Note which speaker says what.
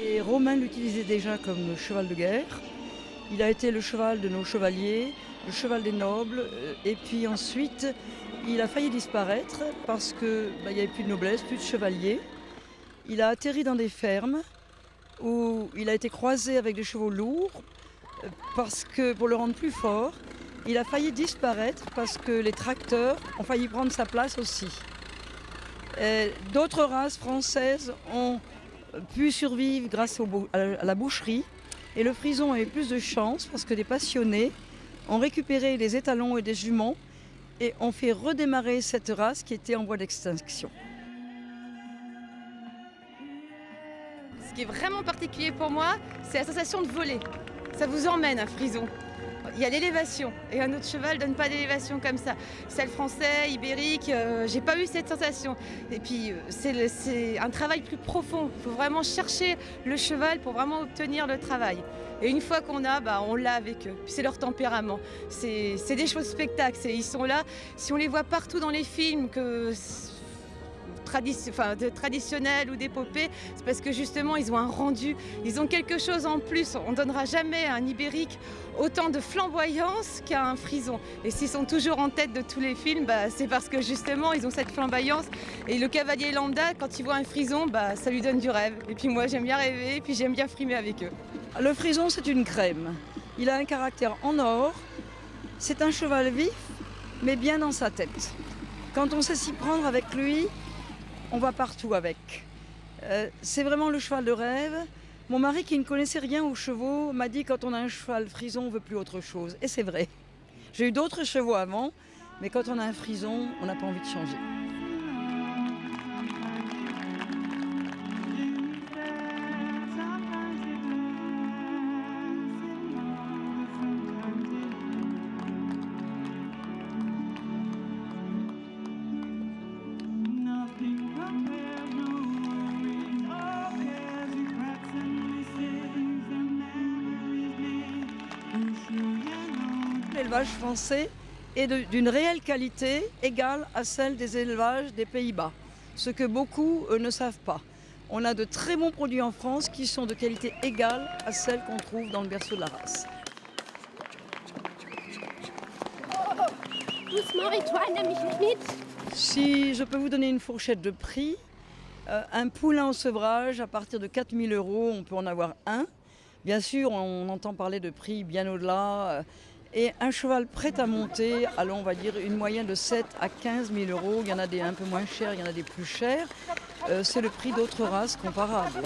Speaker 1: Et Romain l'utilisait déjà comme cheval de guerre. Il a été le cheval de nos chevaliers, le cheval des nobles. Et puis ensuite, il a failli disparaître parce qu'il n'y avait plus de noblesse, plus de chevaliers. Il a atterri dans des fermes où il a été croisé avec des chevaux lourds parce que pour le rendre plus fort, il a failli disparaître parce que les tracteurs ont failli prendre sa place aussi. D'autres races françaises ont pu survivre grâce à la boucherie. Et le frison a eu plus de chance parce que des passionnés ont récupéré les étalons et des juments et ont fait redémarrer cette race qui était en voie d'extinction.
Speaker 2: Ce qui est vraiment particulier pour moi, c'est la sensation de voler. Ça vous emmène un frison. Il y a l'élévation et un autre cheval ne donne pas d'élévation comme ça. Celle français, ibérique, j'ai pas eu cette sensation. Et puis c'est un travail plus profond. Il faut vraiment chercher le cheval pour vraiment obtenir le travail. Et une fois qu'on a, on l'a avec eux. Puis c'est leur tempérament. C'est des choses spectacles. Ils sont là. Si on les voit partout dans les films, traditionnels ou d'épopées, c'est parce que justement ils ont un rendu, ils ont quelque chose en plus. On ne donnera jamais à un ibérique autant de flamboyance qu'à un frison. Et s'ils sont toujours en tête de tous les films, c'est parce que justement ils ont cette flamboyance. Et le cavalier lambda, quand il voit un frison, ça lui donne du rêve. Et puis moi j'aime bien rêver, et puis j'aime bien frimer avec eux.
Speaker 1: Le frison, c'est une crème. Il a un caractère en or. C'est un cheval vif, mais bien dans sa tête. Quand on sait s'y prendre avec lui, on va partout avec. C'est vraiment le cheval de rêve. Mon mari, qui ne connaissait rien aux chevaux, m'a dit quand on a un cheval frison, on ne veut plus autre chose. Et c'est vrai. J'ai eu d'autres chevaux avant, mais quand on a un frison, on n'a pas envie de changer. L'élevage français est d'une réelle qualité égale à celle des élevages des Pays-Bas, ce que beaucoup ne savent pas. On a de très bons produits en France qui sont de qualité égale à celle qu'on trouve dans le berceau de la race.
Speaker 3: Doucement avec toi, nimm mich.
Speaker 1: Si je peux vous donner une fourchette de prix, un poulain au sevrage, à partir de 4 000 €, on peut en avoir un. Bien sûr, on entend parler de prix bien au-delà. Et un cheval prêt à monter, allons, on va dire une moyenne de 7 à 15 000 €. Il y en a des un peu moins chers, il y en a des plus chers. C'est le prix d'autres races comparables.